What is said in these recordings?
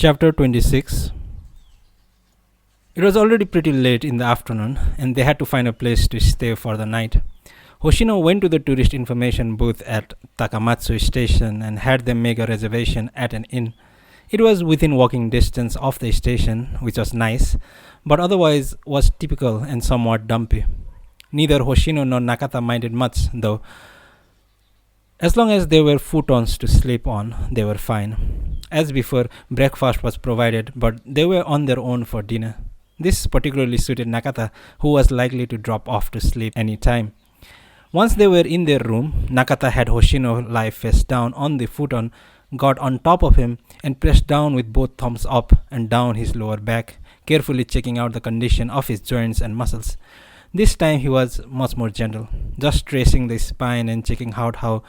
Chapter 26. It was already pretty late in the afternoon, and they had to find a place to stay for the night. Hoshino went to the tourist information booth at Takamatsu station and had them make a reservation at an inn. It was within walking distance of the station, which was nice, but otherwise was typical and somewhat dumpy. Neither Hoshino nor Nakata minded much, though. As long as there were futons to sleep on, they were fine. As before, breakfast was provided, but they were on their own for dinner. This particularly suited Nakata, who was likely to drop off to sleep any time. Once they were in their room, Nakata had Hoshino lie face down on the futon, got on top of him, and pressed down with both thumbs up and down his lower back, carefully checking out the condition of his joints and muscles. This time he was much more gentle, just tracing the spine and checking out how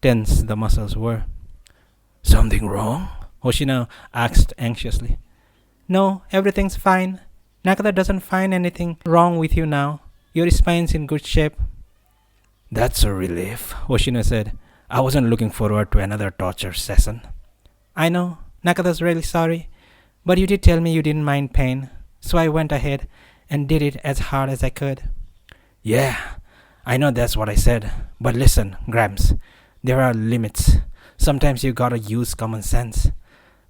tense the muscles were. "Something wrong?" Hoshino asked anxiously. "No, everything's fine. Nakata doesn't find anything wrong with you now. Your spine's in good shape." "That's a relief," Hoshino said. "I wasn't looking forward to another torture session." "I know. Nakata's really sorry. But you did tell me you didn't mind pain. So I went ahead and did it as hard as I could." "Yeah, I know that's what I said. But listen, Gramps, there are limits. Sometimes you gotta use common sense.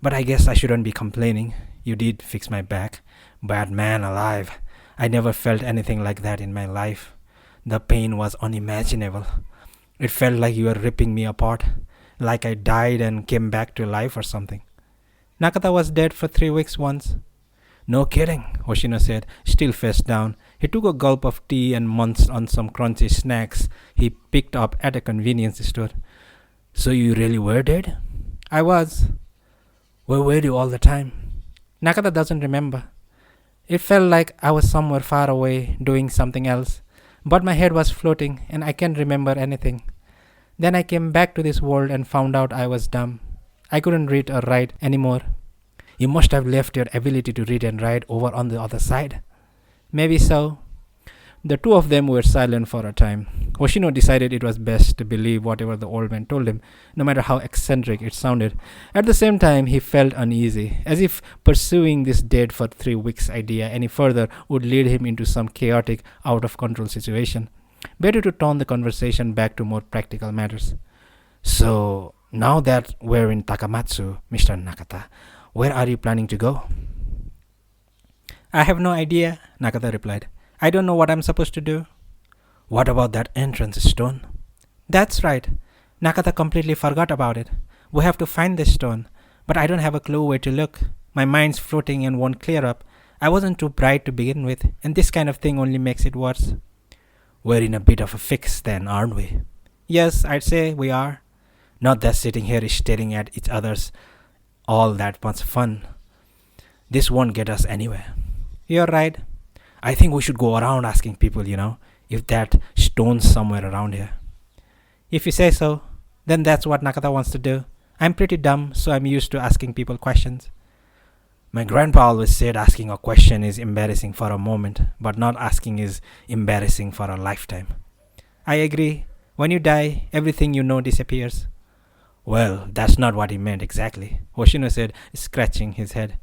But I guess I shouldn't be complaining. You did fix my back. But man alive, I never felt anything like that in my life. The pain was unimaginable. It felt like you were ripping me apart, like I died and came back to life or something." "Nakata was dead for 3 weeks once." "No kidding," Hoshino said, still face down. He took a gulp of tea and munched on some crunchy snacks he picked up at a convenience store. "So you really were dead?" "I was." "Where were you all the time?" Nakata doesn't remember. It felt like I was somewhere far away doing something else, but my head was floating and I can't remember anything. Then I came back to this world and found out I was dumb. I couldn't read or write anymore. "You must have left your ability to read and write over on the other side." "Maybe so." The two of them were silent for a time. Hoshino decided it was best to believe whatever the old man told him, no matter how eccentric it sounded. At the same time, he felt uneasy, as if pursuing this dead for 3 weeks idea any further would lead him into some chaotic, out-of-control situation. Better to turn the conversation back to more practical matters. "So, now that we're in Takamatsu, Mr. Nakata, where are you planning to go?" "I have no idea," Nakata replied. "I don't know what I'm supposed to do." "What about that entrance stone?" "That's right. Nakata completely forgot about it. We have to find this stone, but I don't have a clue where to look. My mind's floating and won't clear up. I wasn't too bright to begin with, and this kind of thing only makes it worse." "We're in a bit of a fix then, aren't we?" "Yes, I'd say we are." "Not that sitting here staring at each other's all that much fun. This won't get us anywhere." "You're right." "I think we should go around asking people, if that stone's somewhere around here." "If you say so, then that's what Nakata wants to do. I'm pretty dumb, so I'm used to asking people questions." "My grandpa always said asking a question is embarrassing for a moment, but not asking is embarrassing for a lifetime." "I agree. When you die, everything you know disappears." "Well, that's not what he meant exactly," Hoshino said, scratching his head.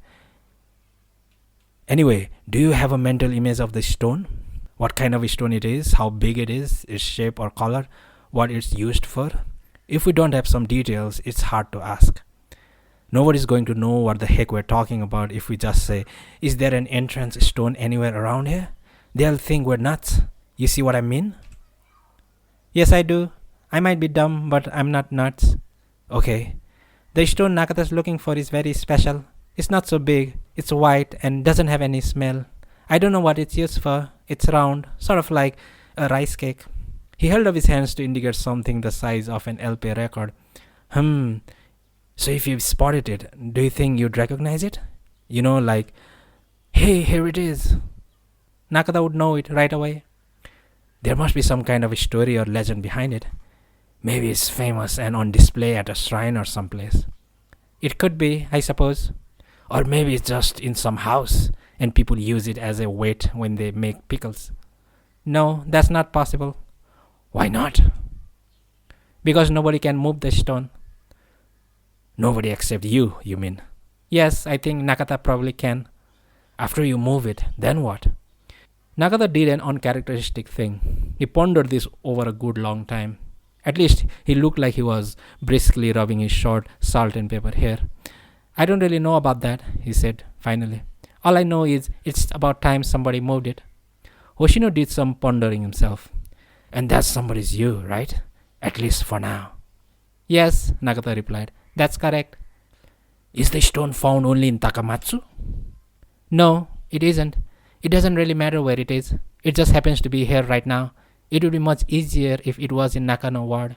"Anyway, do you have a mental image of the stone? What kind of a stone it is, how big it is, its shape or color, what it's used for? If we don't have some details, it's hard to ask. Nobody's going to know what the heck we're talking about if we just say, 'Is there an entrance stone anywhere around here?' They'll think we're nuts. You see what I mean?" "Yes, I do. I might be dumb, but I'm not nuts." "Okay." "The stone Nakata's looking for is very special. It's not so big. It's white and doesn't have any smell. I don't know what it's used for. It's round, sort of like a rice cake." He held up his hands to indicate something the size of an LP record. So if you've spotted it, do you think you'd recognize it? Like, 'Hey, here it is.'" "Nakata would know it right away." "There must be some kind of a story or legend behind it. Maybe it's famous and on display at a shrine or someplace." "It could be, I suppose." "Or maybe it's just in some house and people use it as a weight when they make pickles." "No, that's not possible." "Why not?" "Because nobody can move the stone." "Nobody except you mean?" Yes, I think Nakata probably can. After you move it, then what? Nakata did an uncharacteristic thing. He pondered this over a good long time. At least he looked like he was briskly rubbing his short salt and pepper hair. I don't really know about that, he said finally. All I know is it's about time somebody moved it. Hoshino did some pondering himself. And that somebody's you, right? At least for now. Yes, Nakata replied. That's correct. Is the stone found only in Takamatsu? No, it isn't. It doesn't really matter where it is. It just happens to be here right now. It would be much easier if it was in Nakano Ward.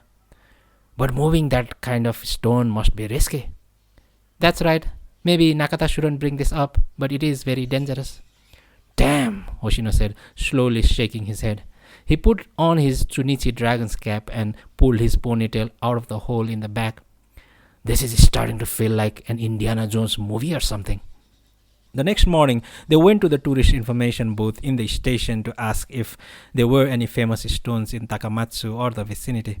But moving that kind of stone must be risky. That's right. Maybe Nakata shouldn't bring this up, but it is very dangerous. Damn, Hoshino said, slowly shaking his head. He put on his Chunichi dragon's cap and pulled his ponytail out of the hole in the back. This is starting to feel like an Indiana Jones movie or something. The next morning, they went to the tourist information booth in the station to ask if there were any famous stones in Takamatsu or the vicinity.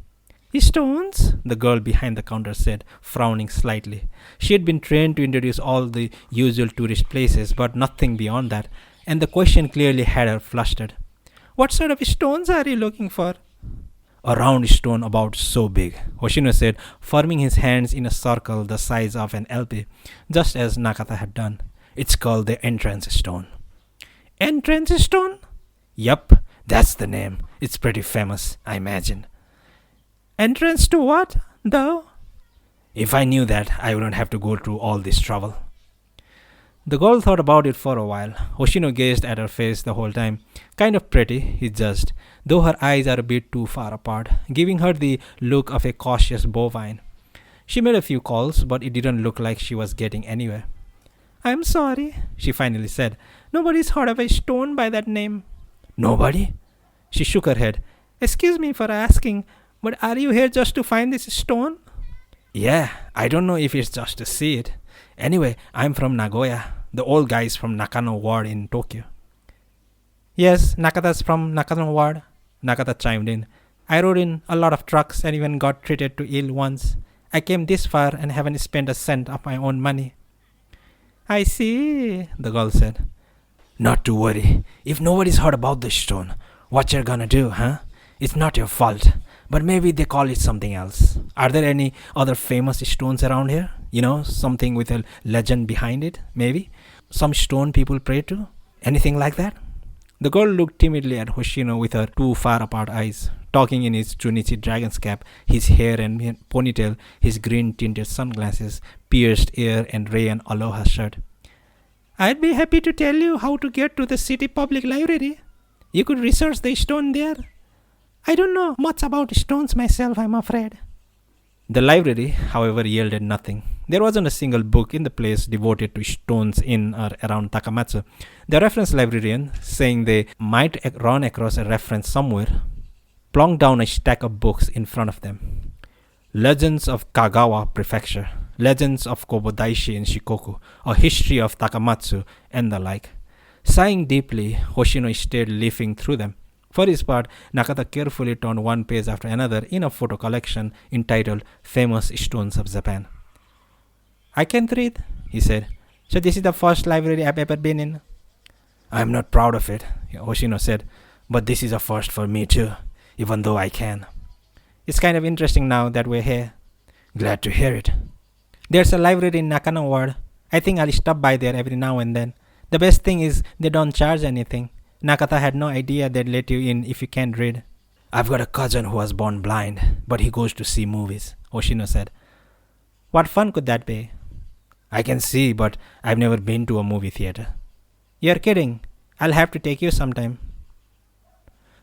Stones? The girl behind the counter said, frowning slightly. She had been trained to introduce all the usual tourist places, but nothing beyond that, and the question clearly had her flustered. What sort of stones are you looking for? A round stone about so big, Hoshino said, forming his hands in a circle the size of an LP, just as Nakata had done. It's called the entrance stone. Entrance stone? Yup, that's the name. It's pretty famous, I imagine. Entrance to what, though? If I knew that, I wouldn't have to go through all this trouble. The girl thought about it for a while. Hoshino gazed at her face the whole time. Kind of pretty, he judged, though her eyes are a bit too far apart, giving her the look of a cautious bovine. She made a few calls, but it didn't look like she was getting anywhere. I'm sorry, she finally said. Nobody's heard of a stone by that name. Nobody? She shook her head. Excuse me for asking, but are you here just to find this stone? Yeah, I don't know if it's just to see it. Anyway, I'm from Nagoya. The old guy is from Nakano Ward in Tokyo. Yes, Nakata's from Nakano Ward, Nakata chimed in. I rode in a lot of trucks and even got treated to ill once. I came this far and haven't spent a cent of my own money. I see, the girl said. Not to worry. If nobody's heard about the stone, what you're gonna do, huh? It's not your fault. But maybe they call it something else. Are there any other famous stones around here? You know, something with a legend behind it, maybe? Some stone people pray to? Anything like that? The girl looked timidly at Hoshino with her too far apart eyes, talking in his Chunichi dragon's cap, his hair and ponytail, his green-tinted sunglasses, pierced ear and rayon aloha shirt. I'd be happy to tell you how to get to the city public library. You could research the stone there. I don't know much about stones myself, I'm afraid. The library, however, yielded nothing. There wasn't a single book in the place devoted to stones in or around Takamatsu. The reference librarian, saying they might run across a reference somewhere, plonked down a stack of books in front of them. Legends of Kagawa Prefecture, Legends of Kobodaishi in Shikoku, A History of Takamatsu, and the like. Sighing deeply, Hoshino stayed leafing through them. For his part, Nakata carefully turned one page after another in a photo collection entitled Famous Stones of Japan. I can't read, he said. So this is the first library I've ever been in. I'm not proud of it, Hoshino said, but this is a first for me too, even though I can. It's kind of interesting now that we're here. Glad to hear it. There's a library in Nakano Ward. I think I'll stop by there every now and then. The best thing is they don't charge anything. Nakata had no idea they'd let you in if you can't read. I've got a cousin who was born blind, but he goes to see movies, Hoshino said. What fun could that be? I can see, but I've never been to a movie theater. You're kidding. I'll have to take you sometime.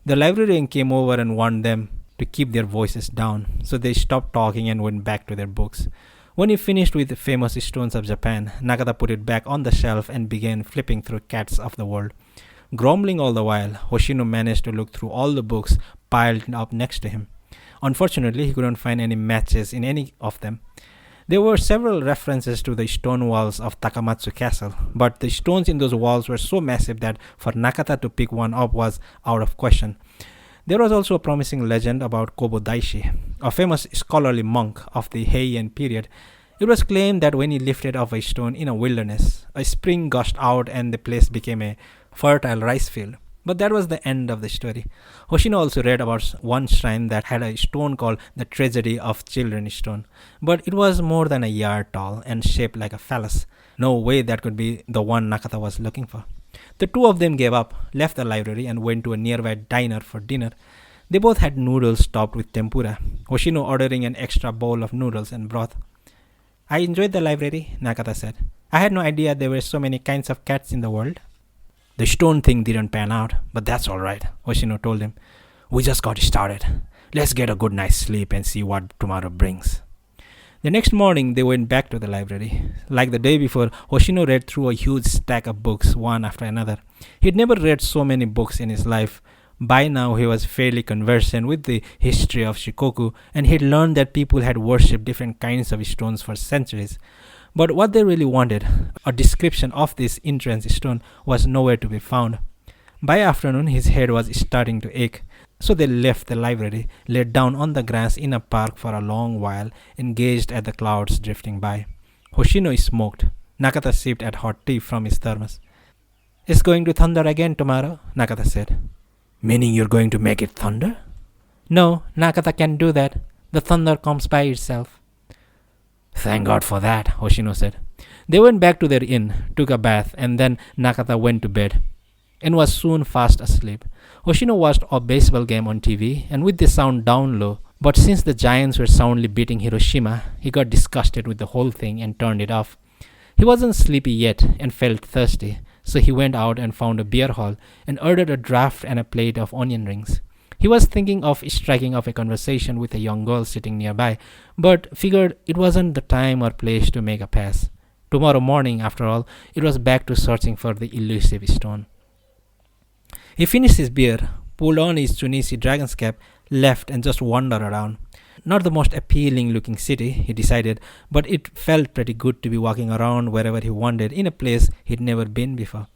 The librarian came over and warned them to keep their voices down, so they stopped talking and went back to their books. When he finished with the Famous Stones of Japan, Nakata put it back on the shelf and began flipping through Cats of the World. Grumbling all the while, Hoshino managed to look through all the books piled up next to him. Unfortunately, he couldn't find any matches in any of them. There were several references to the stone walls of Takamatsu Castle, but the stones in those walls were so massive that for Nakata to pick one up was out of question. There was also a promising legend about Kobodaishi, a famous scholarly monk of the Heian period. It was claimed that when he lifted off a stone in a wilderness, a spring gushed out and the place became a fertile rice field. But that was the end of the story. Hoshino also read about one shrine that had a stone called the Tragedy of Children Stone, but it was more than a yard tall and shaped like a phallus. No way that could be the one Nakata was looking for. The two of them gave up, left the library, and went to a nearby diner for dinner. They both had noodles topped with tempura, Hoshino ordering an extra bowl of noodles and broth. I enjoyed the library, Nakata said. I had no idea there were so many kinds of cats in the world. The stone thing didn't pan out, but that's alright, Hoshino told him. We just got started. Let's get a good night's sleep and see what tomorrow brings. The next morning, they went back to the library. Like the day before, Hoshino read through a huge stack of books, one after another. He'd never read so many books in his life. By now, he was fairly conversant with the history of Shikoku, and he'd learned that people had worshipped different kinds of stones for centuries. But what they really wanted, a description of this entrance stone, was nowhere to be found. By afternoon, his head was starting to ache. So they left the library, laid down on the grass in a park for a long while, and gazed at the clouds drifting by. Hoshino smoked. Nakata sipped at hot tea from his thermos. It's going to thunder again tomorrow, Nakata said. Meaning you're going to make it thunder? No, Nakata can't do that. The thunder comes by itself. Thank God for that, Hoshino said. They went back to their inn, took a bath, and then Nakata went to bed and was soon fast asleep. Hoshino watched a baseball game on TV and with the sound down low, but since the Giants were soundly beating Hiroshima, he got disgusted with the whole thing and turned it off. He wasn't sleepy yet and felt thirsty, so he went out and found a beer hall and ordered a draft and a plate of onion rings. He was thinking of striking up a conversation with a young girl sitting nearby, but figured it wasn't the time or place to make a pass. Tomorrow morning, after all, it was back to searching for the elusive stone. He finished his beer, pulled on his Chunisi dragon's cap, left and just wandered around. Not the most appealing looking city, he decided, but it felt pretty good to be walking around wherever he wanted in a place he'd never been before.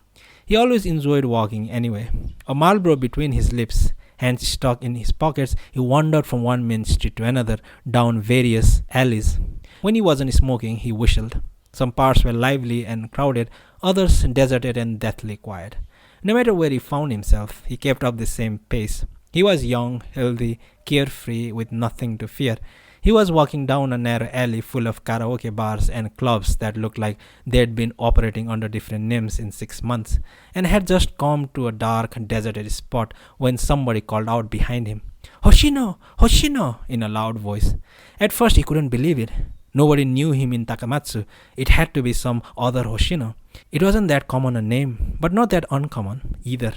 He always enjoyed walking anyway. A Marlboro between his lips, hands stuck in his pockets, he wandered from one main street to another, down various alleys. When he wasn't smoking, he whistled. Some parts were lively and crowded, others deserted and deathly quiet. No matter where he found himself, he kept up the same pace. He was young, healthy, carefree, with nothing to fear. He was walking down a narrow alley full of karaoke bars and clubs that looked like they'd been operating under different names in 6 months, and had just come to a dark, deserted spot when somebody called out behind him, "Hoshino! Hoshino!" in a loud voice. At first he couldn't believe it. Nobody knew him in Takamatsu. It had to be some other Hoshino. It wasn't that common a name, but not that uncommon either.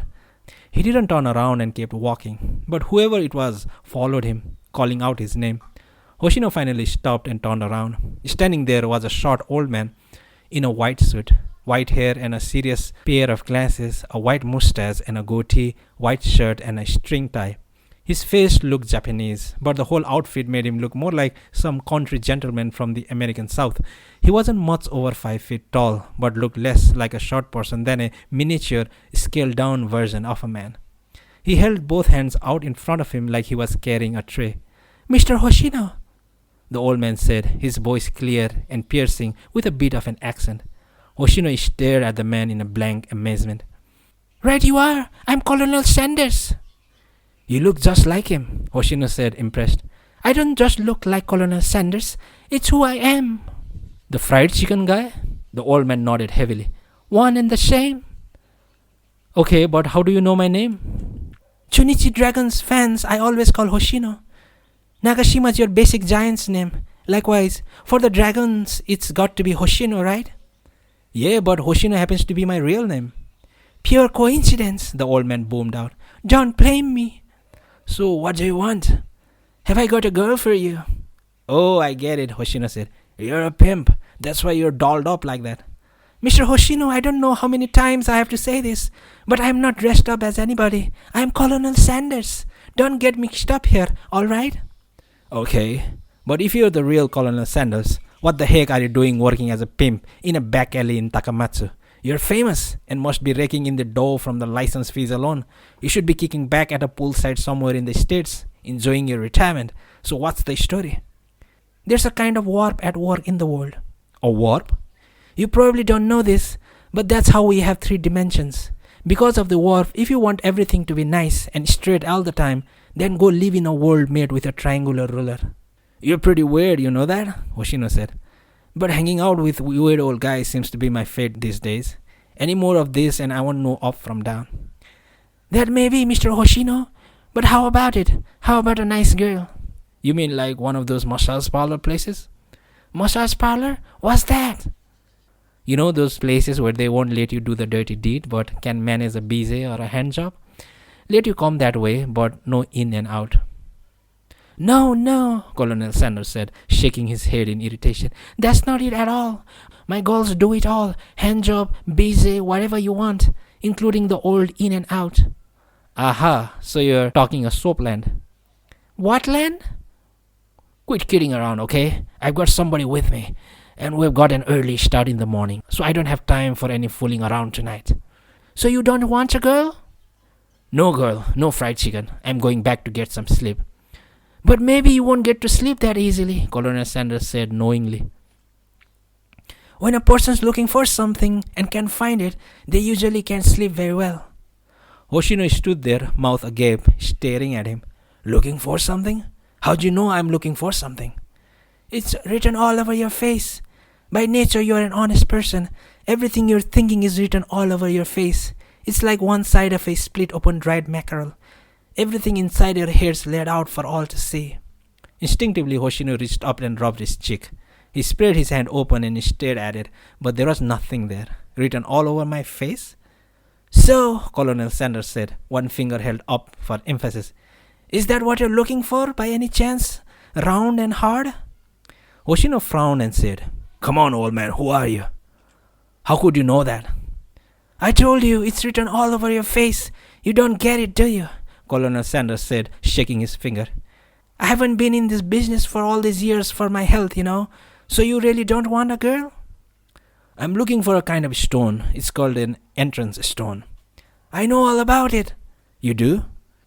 He didn't turn around and kept walking, but whoever it was followed him, calling out his name. Hoshino finally stopped and turned around. Standing there was a short old man in a white suit, white hair and a serious pair of glasses, a white mustache and a goatee, white shirt and a string tie. His face looked Japanese, but the whole outfit made him look more like some country gentleman from the American South. He wasn't much over 5 feet tall, but looked less like a short person than a miniature, scaled-down version of a man. He held both hands out in front of him like he was carrying a tray. "Mr. Hoshino," the old man said, his voice clear and piercing with a bit of an accent. Hoshino stared at the man in a blank amazement. "Right you are! I'm Colonel Sanders!" "You look just like him," Hoshino said, impressed. "I don't just look like Colonel Sanders. It's who I am." "The fried chicken guy?" The old man nodded heavily. "One and the same." "Okay, but how do you know my name?" "Chunichi Dragons fans I always call Hoshino. Nagashima's your basic giant's name. Likewise, for the dragons, it's got to be Hoshino, right?" "Yeah, but Hoshino happens to be my real name." "Pure coincidence," the old man boomed out. "Don't blame me." "So what do you want?" "Have I got a girl for you?" "Oh, I get it," Hoshino said. "You're a pimp. That's why you're dolled up like that." "Mr. Hoshino, I don't know how many times I have to say this, but I'm not dressed up as anybody. I'm Colonel Sanders. Don't get mixed up here, alright?" "Okay, but if you're the real Colonel Sanders, what the heck are you doing working as a pimp in a back alley in Takamatsu? You're famous and must be raking in the dough from the license fees alone. You should be kicking back at a poolside somewhere in the States, enjoying your retirement. So what's the story?" There's a kind of warp at work in the world. A warp? You probably don't know this, but that's how we have 3 dimensions. Because of the warp, if you want everything to be nice and straight all the time, then go live in a world made with a triangular ruler. You're pretty weird, you know that? Hoshino said. But hanging out with weird old guys seems to be my fate these days. Any more of this and I won't know up from down. That may be, Mr. Hoshino, but how about it? How about a nice girl? You mean like one of those massage parlor places? Massage parlor? What's that? You know those places where they won't let you do the dirty deed but can manage a busy or a hand job? Let you come that way but no in and out. No, Colonel Sanders said, shaking his head in irritation. That's not it at all. My girls do it all. Hand job, busy, whatever you want, including the old in and out. Aha, so you're talking a soap land. What land? Quit kidding around, okay? I've got somebody with me, and we've got an early start in the morning, so I don't have time for any fooling around tonight. So you don't want a girl? No girl, no fried chicken. I'm going back to get some sleep. But maybe you won't get to sleep that easily, Colonel Sanders said knowingly. When a person's looking for something and can't find it, they usually can't sleep very well. Hoshino stood there, mouth agape, staring at him. Looking for something? How'd you know I'm looking for something? It's written all over your face. By nature, you're an honest person. Everything you're thinking is written all over your face. It's like one side of a split open dried mackerel. Everything inside your hair's laid out for all to see. Instinctively, Hoshino reached up and rubbed his cheek. He spread his hand open and stared at it, but there was nothing there. Written all over my face? So, Colonel Sanders said, one finger held up for emphasis. Is that what you're looking for, by any chance? Round and hard? Hoshino frowned and said, Come on, old man, who are you? How could you know that? I told you, it's written all over your face. You don't get it, do you? Colonel Sanders said, shaking his finger. I haven't been in this business for all these years for my health, you know. So you really don't want a girl? I'm looking for a kind of stone. It's called an entrance stone. I know all about it. You do?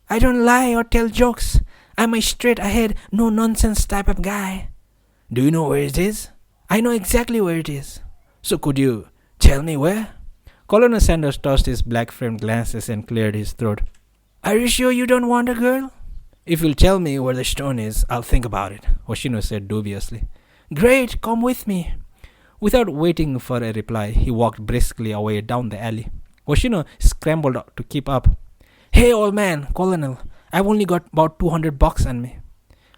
I don't lie or tell jokes. I'm a straight ahead, no nonsense type of guy. Do you know where it is? I know exactly where it is. So could you tell me where? Colonel Sanders tossed his black-framed glasses and cleared his throat. Are you sure you don't want a girl? If you'll tell me where the stone is, I'll think about it, Hoshino said dubiously. Great, come with me. Without waiting for a reply, he walked briskly away down the alley. Hoshino scrambled to keep up. Hey, old man, Colonel, I've only got about $200 on me.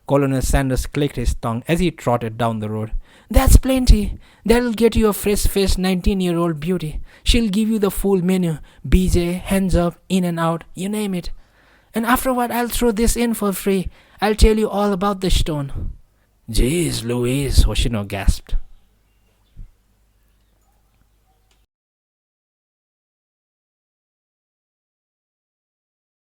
Colonel Sanders clicked his tongue as he trotted down the road. That's plenty. That'll get you a fresh-faced 19-year-old beauty. She'll give you the full menu. BJ, hands up, in and out, you name it. And afterward, I'll throw this in for free. I'll tell you all about the stone. Jeez Louise, Hoshino gasped.